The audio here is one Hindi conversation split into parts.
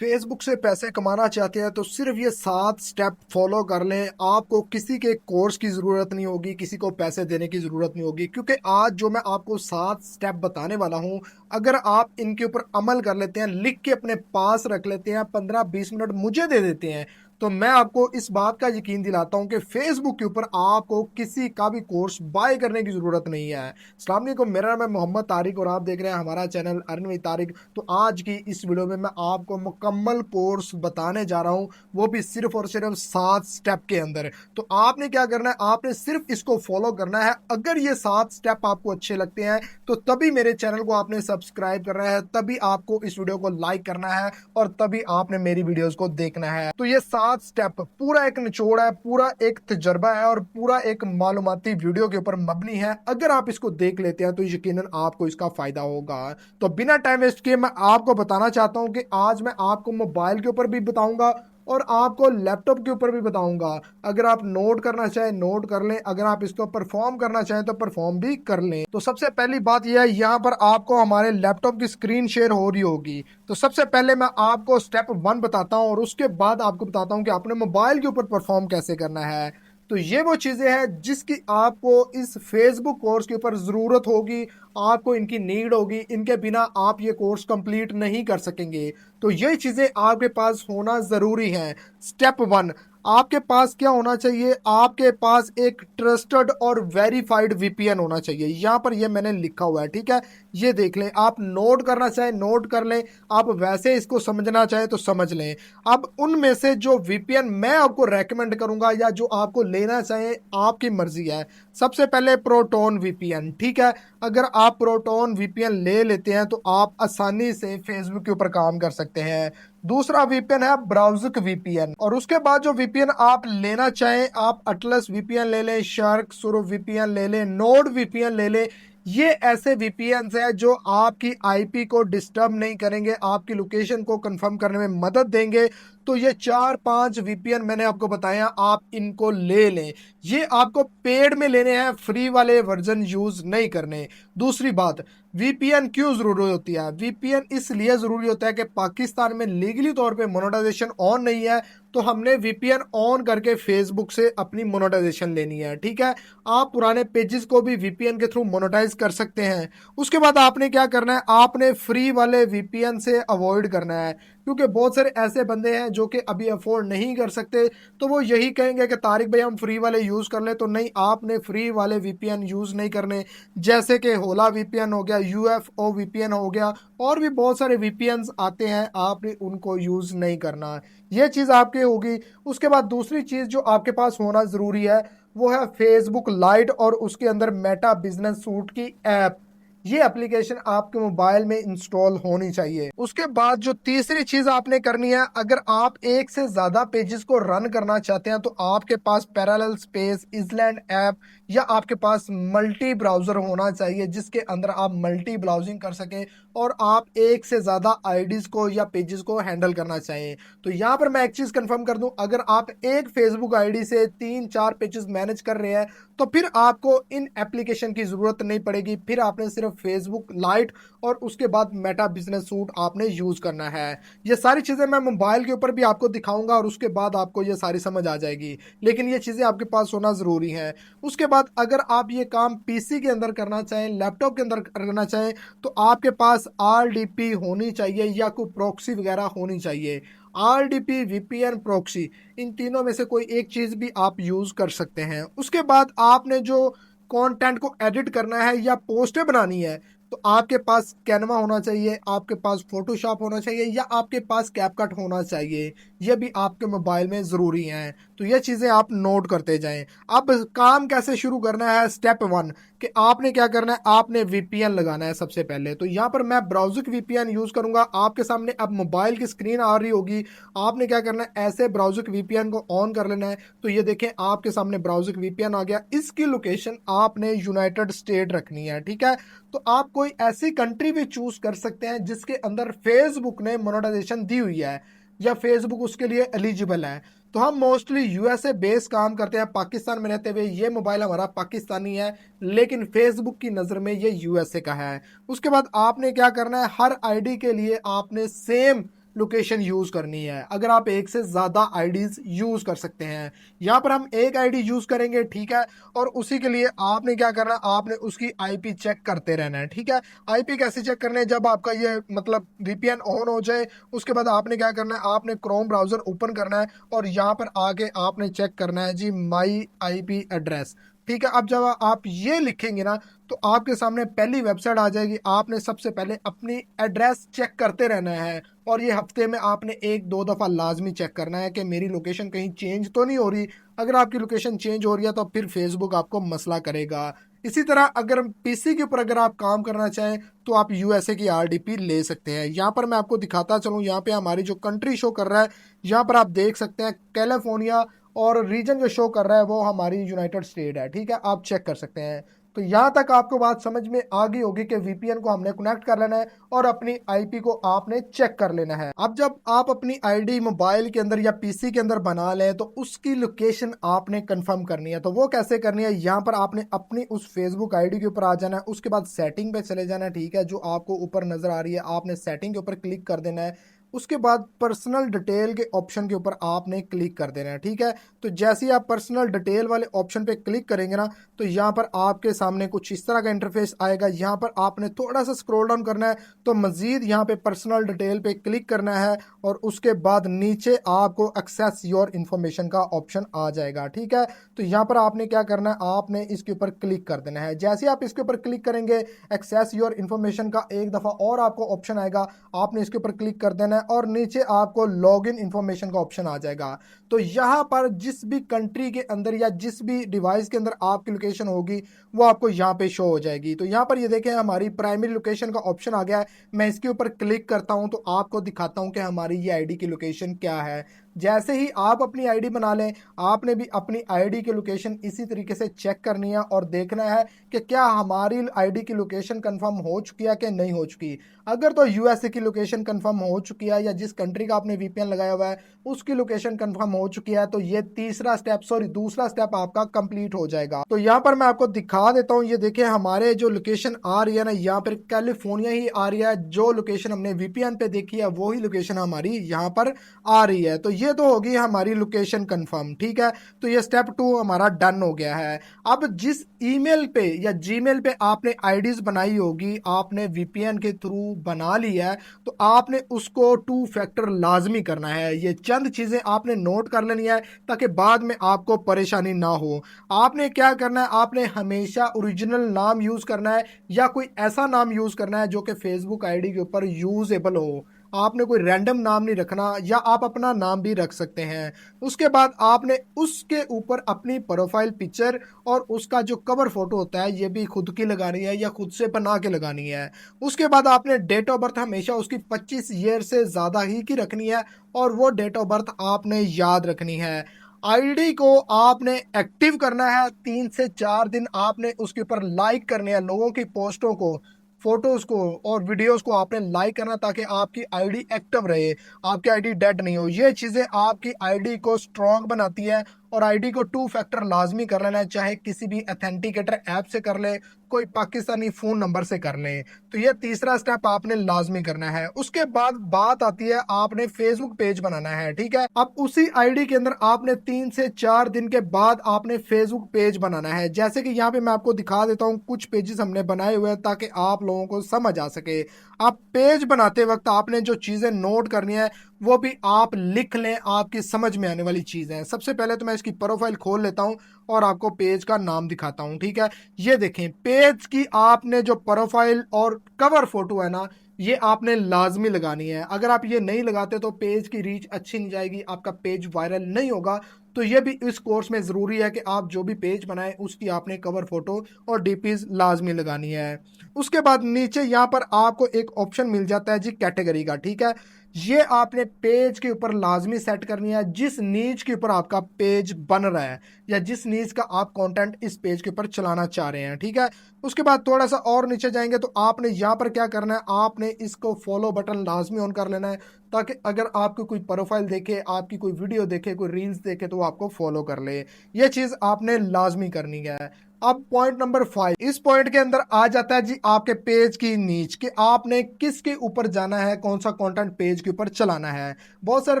फेसबुक से पैसे कमाना चाहते हैं तो सिर्फ ये 7 स्टेप फॉलो कर लें। आपको किसी के कोर्स की ज़रूरत नहीं होगी, किसी को पैसे देने की ज़रूरत नहीं होगी, क्योंकि आज जो मैं आपको 7 स्टेप बताने वाला हूँ, अगर आप इनके ऊपर अमल कर लेते हैं, लिख के अपने पास रख लेते हैं, 15-20 मिनट मुझे दे देते हैं, तो मैं आपको इस बात का यकीन दिलाता हूँ कि फेसबुक के ऊपर आपको किसी का भी कोर्स बाय करने की ज़रूरत नहीं है। अस्सलाम वालेकुम, मेरा नाम है मोहम्मद तारिक और आप देख रहे हैं हमारा चैनल अर्न विद तारिक। तो आज की इस वीडियो में मैं आपको मुकम्मल कोर्स बताने जा रहा हूँ, वो भी सिर्फ और सिर्फ 7 स्टेप के अंदर। तो आपने क्या करना है, आपने सिर्फ इसको फॉलो करना है। अगर ये 7 स्टेप आपको अच्छे लगते हैं तो तभी मेरे चैनल को आपने सब्सक्राइब करना है, तभी आपको इस वीडियो को लाइक करना है और तभी आपने मेरी वीडियोस को देखना है। तो ये 7 स्टेप पूरा एक निचोड़ है, पूरा एक तजर्बा है और पूरा एक मालूमाती वीडियो के ऊपर मबनी है। अगर आप इसको देख लेते हैं तो यकीनन आपको इसका फायदा होगा। तो बिना टाइम वेस्ट किए मैं आपको बताना चाहता हूं कि आज मैं आपको मोबाइल के ऊपर भी बताऊंगा और आपको लैपटॉप के ऊपर भी बताऊंगा। अगर आप नोट करना चाहें नोट कर लें, अगर आप इसको परफॉर्म करना चाहें तो परफॉर्म भी कर लें। तो सबसे पहली बात यह है, यहाँ पर आपको हमारे लैपटॉप की स्क्रीन शेयर हो रही होगी। तो सबसे पहले मैं आपको स्टेप 1 बताता हूँ और उसके बाद आपको बताता हूँ कि आपने मोबाइल के ऊपर परफॉर्म कैसे करना है। तो ये वो चीज़ें हैं जिसकी आपको इस फेसबुक कोर्स के ऊपर ज़रूरत होगी, आपको इनकी नीड होगी, इनके बिना आप ये कोर्स कंप्लीट नहीं कर सकेंगे। तो ये चीज़ें आपके पास होना ज़रूरी है। स्टेप 1, आपके पास क्या होना चाहिए, आपके पास एक ट्रस्टेड और वेरीफाइड वीपीएन होना चाहिए। यहाँ पर ये मैंने लिखा हुआ है, ठीक है, ये देख लें। आप नोट करना चाहें नोट कर लें, आप वैसे इसको समझना चाहें तो समझ लें। अब उनमें से जो वीपीएन मैं आपको रेकमेंड करूंगा या जो आपको लेना चाहें, आपकी मर्जी है। सबसे पहले प्रोटोन वीपीएन, ठीक है। अगर आप प्रोटोन वीपीएन ले लेते हैं तो आप आसानी से फेसबुक के ऊपर काम कर सकते हैं। दूसरा वीपीएन है ब्राउज़र वीपीएन, और उसके बाद जो वीपीएन आप लेना चाहें, आप अटलस वीपीएन ले लें, शार्क सुरो वीपीएन ले लें, नोड वीपीएन ले लें। ये ऐसे वीपीएन हैं जो आपकी आईपी को डिस्टर्ब नहीं करेंगे, आपकी लोकेशन को कंफर्म करने में मदद देंगे। तो ये 4-5 वीपीएन मैंने आपको बताया, आप इनको ले लें। ये आपको पेड में लेने हैं, फ्री वाले वर्जन यूज नहीं करने। दूसरी बात, वीपीएन क्यों जरूरी होती है? वीपीएन इसलिए जरूरी होता है कि पाकिस्तान में लीगली तौर पे मोनेटाइजेशन ऑन नहीं है, तो हमने वीपीएन ऑन करके फेसबुक से अपनी मोनेटाइजेशन लेनी है, ठीक है। आप पुराने पेजेस को भी वीपीएन के थ्रू मोनेटाइज कर सकते हैं। उसके बाद आपने क्या करना है, आपने फ्री वाले वीपीएन से अवॉइड करना है, क्योंकि बहुत सारे ऐसे बंदे हैं जो कि अभी अफोर्ड नहीं कर सकते, तो वो यही कहेंगे कि तारिक भाई हम फ्री वाले यूज़ कर ले। तो नहीं, आपने फ्री वाले वीपीएन यूज़ नहीं करने, जैसे कि होला वीपीएन हो गया, यूएफओ वीपीएन हो गया, और भी बहुत सारे वीपीएन आते हैं, आपने उनको यूज़ नहीं करना। ये चीज़ आपकी होगी। उसके बाद दूसरी चीज़ जो आपके पास होना ज़रूरी है, वो है फेसबुक लाइट और उसके अंदर मेटा बिजनेस सूट की ऐप। ये एप्लीकेशन आपके मोबाइल में इंस्टॉल होनी चाहिए। उसके बाद जो तीसरी चीज आपने करनी है, अगर आप एक से ज्यादा पेजेस को रन करना चाहते हैं तो आपके पास पैरेलल स्पेस इजलैंड ऐप या आपके पास मल्टी ब्राउजर होना चाहिए, जिसके अंदर आप मल्टी ब्राउजिंग कर सकें और आप एक से ज्यादा आईडीज को या पेजेस को हैंडल करना चाहें। तो यहाँ पर मैं एक चीज कंफर्म कर दूं, अगर आप एक फेसबुक आईडी से 3-4 पेजेस मैनेज कर रहे हैं तो फिर आपको इन एप्लीकेशन की जरूरत नहीं पड़ेगी। फिर आपने सिर्फ फेसबुक लाइट और उसके बाद मेटा बिजनेस सूट आपने यूज करना है। ये सारी चीजें मैं मोबाइल के ऊपर भी आपको दिखाऊंगा और उसके बाद आपको ये सारी समझ आ जाएगी, लेकिन ये चीजें आपके पास होना जरूरी है। उसके बाद अगर आप ये काम पीसी के अंदर करना चाहें, लैपटॉप के अंदर करना चाहें, तो आपके पास आरडीपी होनी चाहिए या कोई प्रॉक्सी वगैरह होनी चाहिए। आरडीपी, वीपीएन, प्रॉक्सी, इन तीनों में से कोई एक चीज भी आप यूज कर सकते हैं। उसके बाद आपने जो कंटेंट को एडिट करना है या पोस्टें बनानी है, तो आपके पास कैनवा होना चाहिए, आपके पास फोटोशॉप होना चाहिए या आपके पास कैपकट होना चाहिए। ये भी आपके मोबाइल में ज़रूरी हैं। तो ये चीज़ें आप नोट करते जाएं। अब काम कैसे शुरू करना है, स्टेप 1, कि आपने क्या करना है, आपने वीपीएन लगाना है सबसे पहले। तो यहाँ पर मैं ब्राउज़र वीपीएन यूज़ करूंगा। आपके सामने अब मोबाइल की स्क्रीन आ रही होगी। आपने क्या करना है, ऐसे ब्राउज़र वीपीएन को ऑन कर लेना है। तो ये देखें, आपके सामने ब्राउज़र वीपीएन आ गया। इसकी लोकेशन आपने यूनाइटेड स्टेट रखनी है, ठीक है। तो आप कोई ऐसी कंट्री भी चूज कर सकते हैं जिसके अंदर फेसबुक ने मोनेटाइजेशन दी हुई है या फेसबुक उसके लिए एलिजिबल है। तो हम मोस्टली यूएसए बेस काम करते हैं, पाकिस्तान में रहते हुए ये मोबाइल हमारा पाकिस्तानी है, लेकिन फेसबुक की नज़र में ये यूएसए का है। उसके बाद आपने क्या करना है, हर आईडी के लिए आपने सेम लोकेशन यूज करनी है। अगर आप एक से ज्यादा आईडीज यूज कर सकते हैं, यहाँ पर हम एक आईडी यूज करेंगे, ठीक है। और उसी के लिए आपने क्या करना है, आपने उसकी आईपी चेक करते रहना है, ठीक है। आईपी कैसे चेक करना है, जब आपका ये मतलब वीपीएन ऑन हो जाए उसके बाद आपने क्या करना है, आपने क्रोम ब्राउजर ओपन करना है और यहाँ पर आके आपने चेक करना है जी माई आईपी एड्रेस, ठीक है। अब जब आप ये लिखेंगे ना तो आपके सामने पहली वेबसाइट आ जाएगी। आपने सबसे पहले अपनी एड्रेस चेक करते रहना है और ये हफ्ते में आपने एक दो दफ़ा लाजमी चेक करना है कि मेरी लोकेशन कहीं चेंज तो नहीं हो रही। अगर आपकी लोकेशन चेंज हो रही है तो फिर फेसबुक आपको मसला करेगा। इसी तरह अगर पीसी के ऊपर अगर आप काम करना चाहें तो आप यूएसए की आरडीपी ले सकते हैं। यहाँ पर मैं आपको दिखाता चलूँ, यहाँ पे हमारी जो कंट्री शो कर रहा है, यहाँ पर आप देख सकते हैं कैलिफोर्निया, और रीजन जो शो कर रहा है वो हमारी यूनाइटेड स्टेट है, ठीक है। आप चेक कर सकते हैं। तो यहाँ तक आपको बात समझ में आ गई होगी कि वीपीएन को हमने कनेक्ट कर लेना है और अपनी आईपी को आपने चेक कर लेना है। अब जब आप अपनी आईडी मोबाइल के अंदर या पीसी के अंदर बना लें तो उसकी लोकेशन आपने कंफर्म करनी है। तो वो कैसे करनी है, यहाँ पर आपने अपनी उस फेसबुक आईडी के ऊपर आ जाना है, उसके बाद सेटिंग पे चले जाना है, ठीक है, जो आपको ऊपर नजर आ रही है। आपने सेटिंग के ऊपर क्लिक कर देना है, उसके बाद पर्सनल डिटेल के ऑप्शन के ऊपर आपने क्लिक कर देना है, ठीक है। तो जैसे ही आप पर्सनल डिटेल वाले ऑप्शन पे क्लिक करेंगे ना तो यहाँ पर आपके सामने कुछ इस तरह का इंटरफेस आएगा। यहाँ पर आपने थोड़ा सा स्क्रॉल डाउन करना है तो मजीद यहाँ पे पर्सनल डिटेल पे क्लिक करना है और उसके बाद नीचे आपको एक्सेस योर इन्फॉर्मेशन का ऑप्शन आ जाएगा, ठीक है। तो यहाँ पर आपने क्या करना है, आपने इसके ऊपर क्लिक कर देना है। जैसे ही आप इसके ऊपर क्लिक करेंगे एक्सेस योर इन्फॉर्मेशन का एक दफ़ा और आपको ऑप्शन आएगा, आपने इसके ऊपर क्लिक कर देना है और नीचे आपको लॉग इन इन्फॉर्मेशन का ऑप्शन आ जाएगा। तो यहाँ पर जिस भी कंट्री के अंदर या जिस भी डिवाइस के अंदर आपकी लोकेशन होगी वो आपको यहाँ पे शो हो जाएगी। तो यहाँ पर ये देखें हमारी प्राइमरी लोकेशन का ऑप्शन आ गया है। मैं इसके ऊपर क्लिक करता हूँ तो आपको दिखाता हूँ कि हमारी ये आईडी की लोकेशन क्या है। जैसे ही आप अपनी आईडी बना लें, आपने भी अपनी आईडी की लोकेशन इसी तरीके से चेक करनी है और देखना है कि क्या हमारी आईडी की लोकेशन कंफर्म हो चुकी है कि नहीं हो चुकी। अगर तो यूएसए की लोकेशन कंफर्म हो चुकी है या जिस कंट्री का आपने वीपीएन लगाया हुआ है उसकी लोकेशन कंफर्म हो चुकी है तो ये तीसरा स्टेप, सॉरी दूसरा स्टेप आपका कंप्लीट हो जाएगा। तो यहाँ पर मैं आपको दिखा देता हूँ, ये देखिए हमारे जो लोकेशन आ रही है ना, यहाँ पर कैलिफोर्निया ही आ रही है। जो लोकेशन हमने वीपीएन पे देखी है वही लोकेशन हमारी यहाँ पर आ रही है। तो ये तो होगी हमारी लोकेशन कंफर्म, ठीक है। तो ये स्टेप 2 हमारा डन हो गया है। अब जिस ईमेल पे या जीमेल पे आपने आईडीज बनाई होगी, आपने वीपीएन के थ्रू बना ली है, तो आपने उसको 2 फैक्टर लाजमी करना है। ये चंद चीजें आपने नोट कर लेनी है ताकि बाद में आपको परेशानी ना हो। आपने क्या करना है, आपने हमेशा ओरिजिनल नाम यूज करना है या कोई ऐसा नाम यूज करना है जो कि फेसबुक आईडी के ऊपर यूजेबल हो। आपने कोई रैंडम नाम नहीं रखना या आप अपना नाम भी रख सकते हैं। उसके बाद आपने उसके ऊपर अपनी प्रोफाइल पिक्चर और उसका जो कवर फोटो होता है ये भी खुद की लगानी है या खुद से बना के लगानी है। उसके बाद आपने डेट ऑफ बर्थ हमेशा उसकी 25 ईयर से ज़्यादा ही की रखनी है और वो डेट ऑफ बर्थ आपने याद रखनी है। आईडी को आपने एक्टिव करना है, 3 से 4 दिन आपने उसके ऊपर लाइक करने हैं, लोगों की पोस्टों को, फोटोज को और वीडियोस को आपने लाइक करना ताकि आपकी आईडी एक्टिव रहे, आपकी आईडी डेड नहीं हो। ये चीज़ें आपकी आईडी को स्ट्रॉन्ग बनाती है। और आईडी को 2 फैक्टर लाजमी कर लेना है, चाहे किसी भी अथेंटिकेटर ऐप से कर ले, कोई पाकिस्तानी फ़ोन नंबर से कर ले। तो ये तीसरा स्टेप आपने लाजमी करना है। उसके बाद बात आती है आपने फेसबुक पेज बनाना है, ठीक है। अब उसी आईडी के अंदर आपने 3 से 4 दिन के बाद आपने फेसबुक पेज बनाना है। जैसे कि यहाँ पे मैं आपको दिखा देता हूँ, कुछ पेजेस हमने बनाए हुए हैं ताकि आप लोगों को समझ आ सके। आप पेज बनाते वक्त आपने जो चीज़ें नोट करनी है वो भी आप लिख लें, आपकी समझ में आने वाली चीज़ है। सबसे पहले तो मैं इसकी प्रोफाइल खोल लेता हूं और आपको पेज का नाम दिखाता हूं, ठीक है। ये देखें पेज की आपने जो प्रोफाइल और कवर फोटो है ना, ये आपने लाजमी लगानी है। अगर आप ये नहीं लगाते तो पेज की रीच अच्छी नहीं जाएगी, आपका पेज वायरल नहीं होगा। तो ये भी इस कोर्स में ज़रूरी है कि आप जो भी पेज बनाएं उसकी आपने कवर फोटो और डीपीज लाजमी लगानी है। उसके बाद नीचे यहाँ पर आपको एक ऑप्शन मिल जाता है जी कैटेगरी का, ठीक है। ये आपने पेज के ऊपर लाजमी सेट करनी है जिस नीच के ऊपर आपका पेज बन रहा है या जिस नीच का आप कंटेंट इस पेज के ऊपर चलाना चाह रहे हैं, ठीक है। उसके बाद थोड़ा सा और नीचे जाएंगे तो आपने यहाँ पर क्या करना है, आपने इसको फॉलो बटन लाजमी ऑन कर लेना है ताकि अगर आपको कोई प्रोफाइल देखे, आपकी कोई वीडियो देखे, कोई रील्स देखे तो वो आपको फॉलो कर ले। ये चीज़ आपने लाजमी करनी है। अब पॉइंट नंबर 5, इस पॉइंट के अंदर आ जाता है जी आपके पेज की नीच, कि आपने किसके ऊपर जाना है, कौन सा कंटेंट पेज के ऊपर चलाना है। बहुत सारे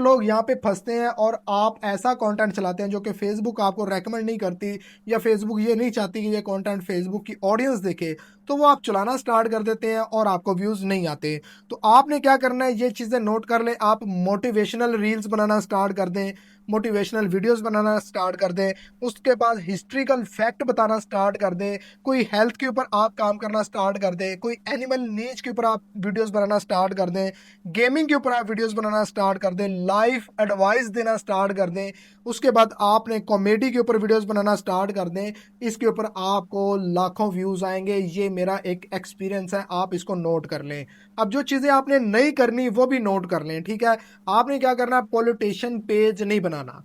लोग यहाँ पे फंसते हैं और आप ऐसा कंटेंट चलाते हैं जो कि फेसबुक आपको रेकमेंड नहीं करती, या फेसबुक ये नहीं चाहती कि ये कंटेंट फेसबुक की ऑडियंस देखे, तो वो आप चलाना स्टार्ट कर देते हैं और आपको व्यूज नहीं आते। तो आपने क्या करना है, ये चीजें नोट कर ले, आप मोटिवेशनल रील्स बनाना स्टार्ट कर दें, मोटिवेशनल वीडियोस बनाना स्टार्ट कर दें, उसके बाद हिस्ट्रिकल फैक्ट बताना स्टार्ट कर दें, कोई हेल्थ के ऊपर आप काम करना स्टार्ट कर दें, कोई एनिमल नीच के ऊपर आप वीडियोस बनाना स्टार्ट कर दें, गेमिंग के ऊपर आप वीडियोस बनाना स्टार्ट कर दें, लाइफ एडवाइस देना स्टार्ट कर दें, उसके बाद आपने कॉमेडी के ऊपर वीडियोस बनाना स्टार्ट कर दें। इसके ऊपर आपको लाखों व्यूज आएंगे, ये मेरा एक एक्सपीरियंस है, आप इसको नोट कर लें। अब जो चीज़ें आपने नहीं करनी वो भी नोट कर लें, ठीक है। आपने क्या करना है, पॉलिटिशियन पेज नहीं बनाना,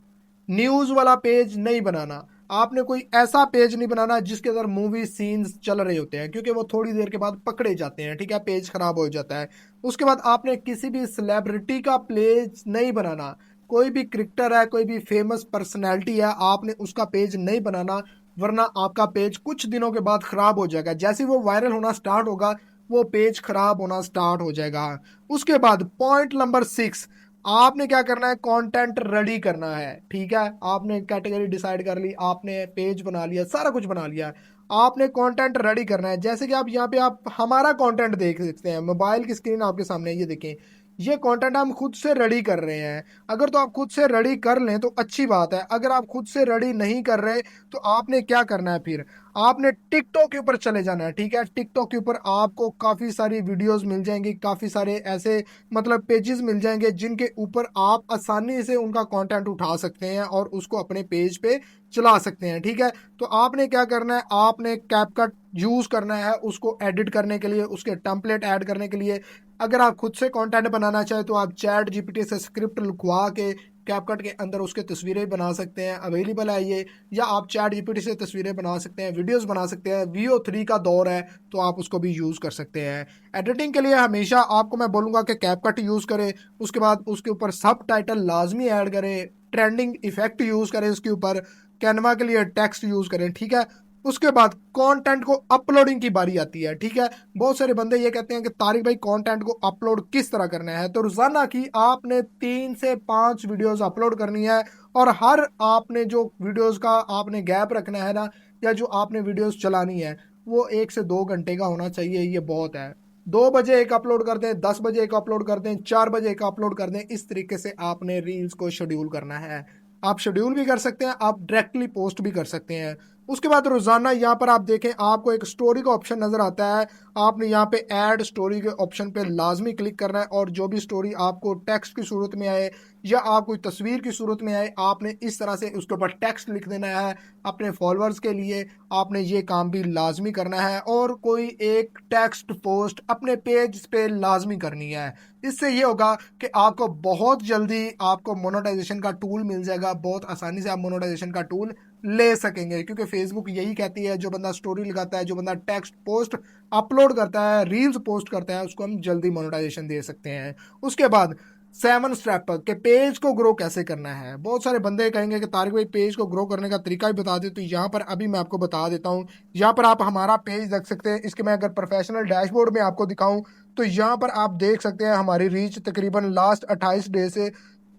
न्यूज वाला पेज नहीं बनाना, आपने कोई ऐसा पेज नहीं बनाना जिसके अंदर मूवी सीन्स चल रहे होते हैं, क्योंकि वो थोड़ी देर के बाद पकड़े जाते हैं, ठीक है, पेज खराब हो जाता है। उसके बाद आपने किसी भी सेलिब्रिटी का पेज नहीं बनाना, कोई भी क्रिकेटर है, कोई भी फेमस पर्सनैलिटी है, आपने उसका पेज नहीं बनाना, वरना आपका पेज कुछ दिनों के बाद खराब हो जाएगा। जैसे ही वो वायरल होना स्टार्ट होगा, वो पेज खराब होना स्टार्ट हो जाएगा। उसके बाद पॉइंट नंबर 6, आपने क्या करना है, कंटेंट रेडी करना है, ठीक है। आपने कैटेगरी डिसाइड कर ली, आपने पेज बना लिया, सारा कुछ बना लिया, आपने कंटेंट रेडी करना है। जैसे कि आप यहाँ पे आप हमारा कंटेंट देख सकते हैं, मोबाइल की स्क्रीन आपके सामने है, ये देखें, ये कंटेंट हम खुद से रेडी कर रहे हैं। अगर तो आप खुद से रेडी कर लें तो अच्छी बात है, अगर आप खुद से रेडी नहीं कर रहे तो आपने क्या करना है, फिर आपने टिकटॉक के ऊपर चले जाना है, ठीक है। टिकटॉक के ऊपर आपको काफ़ी सारी वीडियोस मिल जाएंगी, काफ़ी सारे ऐसे मतलब पेजेस मिल जाएंगे जिनके ऊपर आप आसानी से उनका कंटेंट उठा सकते हैं और उसको अपने पेज पे चला सकते हैं, ठीक है। तो आपने क्या करना है, आपने कैपकट यूज़ करना है उसको एडिट करने के लिए, उसके टेम्पलेट ऐड करने के लिए। अगर आप खुद से कंटेंट बनाना चाहें तो आप चैट जीपीटी से स्क्रिप्ट लिखवा के कैपकट के अंदर उसके तस्वीरें बना सकते हैं, अवेलेबल है ये। या आप चैट जीपीटी से तस्वीरें बना सकते हैं, वीडियोस बना सकते हैं, VO3 का दौर है तो आप उसको भी यूज़ कर सकते हैं। एडिटिंग के लिए हमेशा आपको मैं बोलूँगा कि कैपकट यूज़ करें, उसके बाद उसके ऊपर सब टाइटल लाजमी ऐड करें, ट्रेंडिंग इफेक्ट यूज़ करें उसके ऊपर, कैनवा के लिए टेक्स्ट यूज़ करें, ठीक है। उसके बाद कंटेंट को अपलोडिंग की बारी आती है, ठीक है। बहुत सारे बंदे ये कहते हैं कि तारिक भाई कंटेंट को अपलोड किस तरह करना है, तो रोजाना की आपने 3 से 5 वीडियोस अपलोड करनी है। और हर आपने जो वीडियोस का आपने गैप रखना है ना, या जो आपने वीडियोस चलानी है, वो 1 से 2 घंटे का होना चाहिए, ये बहुत है। 2 बजे एक अपलोड कर दें, 10 बजे एक अपलोड कर दें, 4 बजे एक अपलोड कर दें, इस तरीके से आपने रील्स को शेड्यूल करना है। आप शेड्यूल भी कर सकते हैं, आप डायरेक्टली पोस्ट भी कर सकते हैं। उसके बाद रोजाना यहाँ पर आप देखें, आपको एक स्टोरी का ऑप्शन नजर आता है, आपने यहाँ पे ऐड स्टोरी के ऑप्शन पे लाजमी क्लिक करना है, और जो भी स्टोरी आपको टेक्स्ट की सूरत में आए या आप कोई तस्वीर की सूरत में आए, आपने इस तरह से उसके ऊपर टेक्स्ट लिख देना है अपने फॉलोअर्स के लिए। आपने ये काम भी लाजमी करना है, और कोई एक टेक्स्ट पोस्ट अपने पेज पे लाजमी करनी है। इससे ये होगा कि आपको बहुत जल्दी आपको मोनेटाइजेशन का टूल मिल जाएगा, बहुत आसानी से आप मोनेटाइजेशन का टूल ले सकेंगे, क्योंकि फेसबुक यही कहती है जो बंदा स्टोरी लगाता है, जो बंदा टेक्स्ट पोस्ट अपलोड करता है, रील्स पोस्ट करता है, उसको हम जल्दी मोनेटाइजेशन दे सकते हैं। उसके बाद 7 स्टेप के पेज को ग्रो कैसे करना है। बहुत सारे बंदे कहेंगे कि तारिक भाई पेज को ग्रो करने का तरीका भी बता दे, तो यहाँ पर अभी मैं आपको बता देता हूँ। यहाँ पर आप हमारा पेज देख सकते हैं, इसके मैं अगर प्रोफेशनल डैशबोर्ड में आपको दिखाऊं तो यहाँ पर आप देख सकते हैं हमारी रीच तकरीबन लास्ट 28 डे से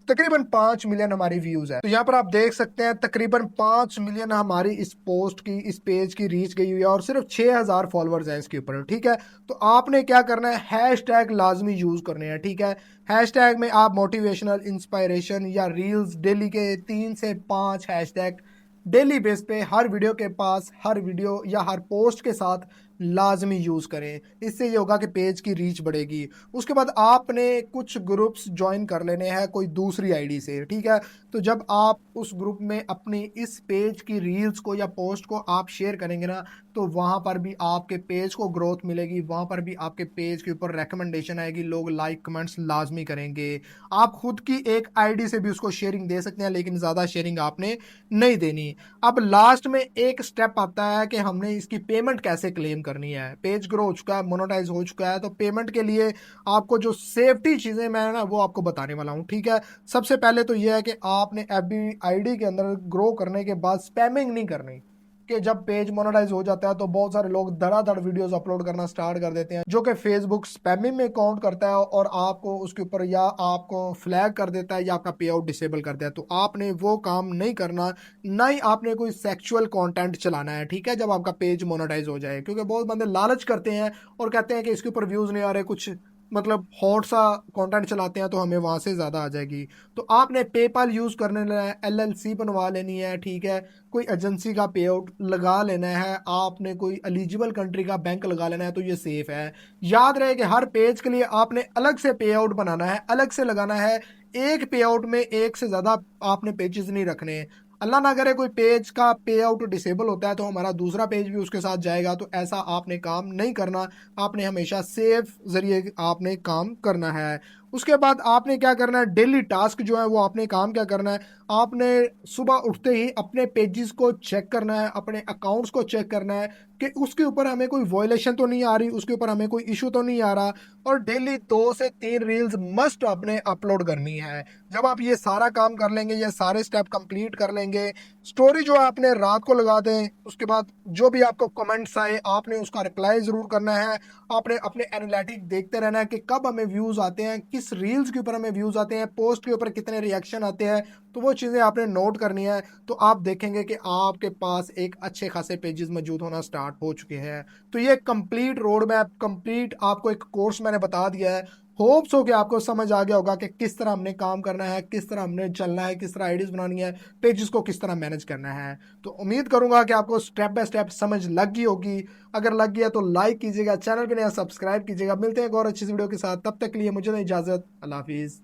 तकरीबन 5 मिलियन हमारी व्यूज है। तो यहाँ पर आप देख सकते हैं तकरीबन 5 मिलियन हमारी इस पोस्ट की, इस पेज की रीच गई हुई है, और सिर्फ 6,000 फॉलोअर्स हैं इसके ऊपर, ठीक है। तो आपने क्या करना है, हैशटैग लाजमी यूज करने हैं, ठीक है। हैशटैग में आप मोटिवेशनल, इंस्पायरेशन या रील्स, डेली के 3 से 5 हैशटैग डेली बेस पे हर वीडियो के पास, हर वीडियो या हर पोस्ट के साथ लाजमी यूज करें। इससे ये होगा कि पेज की रीच बढ़ेगी। उसके बाद आपने कुछ ग्रुप्स ज्वाइन कर लेने हैं कोई दूसरी आईडी से, ठीक है। तो जब आप उस ग्रुप में अपनी इस पेज की रील्स को या पोस्ट को आप शेयर करेंगे ना, तो वहां पर भी आपके पेज को ग्रोथ मिलेगी, वहां पर भी आपके पेज के ऊपर रिकमेंडेशन आएगी, लोग लाइक कमेंट्स लाजमी करेंगे। आप खुद की एक आईडी से भी उसको शेयरिंग दे सकते हैं, लेकिन ज़्यादा शेयरिंग आपने नहीं देनी। अब लास्ट में एक स्टेप आता है कि हमने इसकी पेमेंट कैसे क्लेम करनी है। पेज ग्रो हो चुका है, मोनेटाइज हो चुका है, तो पेमेंट के लिए आपको जो सेफ्टी चीज़ें मैं ना वो आपको बताने वाला हूँ, ठीक है। सबसे पहले तो ये है कि आपने एफबी आईडी के अंदर ग्रो करने के बाद स्पैमिंग नहीं करनी। कि जब पेज मोनेटाइज हो जाता है तो बहुत सारे लोग धड़ाधड़ वीडियोस अपलोड करना स्टार्ट कर देते हैं, जो कि फेसबुक स्पैमिंग में काउंट करता है और आपको उसके ऊपर या आपको फ्लैग कर देता है या आपका पे आउट डिसेबल करता है। तो आपने वो काम नहीं करना, ना ही आपने कोई सेक्सुअल कंटेंट चलाना है, ठीक है, जब आपका पेज मोनेटाइज हो जाए। क्योंकि बहुत बंदे लालच करते हैं और कहते हैं कि इसके ऊपर व्यूज नहीं आ रहे, कुछ मतलब हॉट सा कंटेंट चलाते हैं तो हमें वहां से ज्यादा आ जाएगी। तो आपने पेपाल यूज करने लेना है, एलएलसी बनवा लेनी है, ठीक है, कोई एजेंसी का पे आउट लगा लेना है, आपने कोई एलिजिबल कंट्री का बैंक लगा लेना है, तो ये सेफ है। याद रहे कि हर पेज के लिए आपने अलग से पे आउट बनाना है, अलग से लगाना है। एक पे आउट में एक से ज्यादा आपने पेजेस नहीं रखने। अल्लाह ना करे कोई पेज का पे आउट डिसेबल होता है तो हमारा दूसरा पेज भी उसके साथ जाएगा, तो ऐसा आपने काम नहीं करना। आपने हमेशा सेफ जरिए आपने काम करना है। उसके बाद आपने क्या करना है, डेली टास्क जो है वो आपने काम क्या करना है, आपने सुबह उठते ही अपने पेजेस को चेक करना है, अपने अकाउंट्स को चेक करना है कि उसके ऊपर हमें कोई वॉयलेशन तो नहीं आ रही, उसके ऊपर हमें कोई इशू तो नहीं आ रहा। और डेली 2 से 3 रील्स मस्ट आपने अपलोड करनी है। जब आप ये सारा काम कर लेंगे, ये सारे स्टेप कंप्लीट कर लेंगे, स्टोरी जो है आपने रात को लगा दें, उसके बाद जो भी आपको कमेंट्स आए आपने उसका रिप्लाई जरूर करना है। आपने अपने एनालिटिक देखते रहना है कि कब हमें व्यूज आते हैं, किस रील्स के ऊपर हमें व्यूज आते हैं, पोस्ट के ऊपर कितने रिएक्शन आते हैं, तो वो चीज़ें आपने नोट करनी है। तो आप देखेंगे कि आपके पास एक अच्छे खासे पेजेस मौजूद होना स्टार्ट हो चुके हैं। तो ये कंप्लीट रोड मैप, कंप्लीट आपको एक कोर्स मैंने बता दिया है। होप्स हो कि आपको समझ आ गया होगा कि किस तरह हमने काम करना है, किस तरह हमने चलना है, किस तरह आईडीज बनानी है, पेजेस को किस तरह मैनेज करना है। तो उम्मीद करूंगा कि आपको स्टेप बाय स्टेप समझ लग गई होगी। अगर लग गया तो लाइक कीजिएगा, चैनल पे नया सब्सक्राइब कीजिएगा। मिलते हैं एक और अच्छी वीडियो के साथ, तब तक के लिए मुझे इजाजत, अल्लाह हाफिज।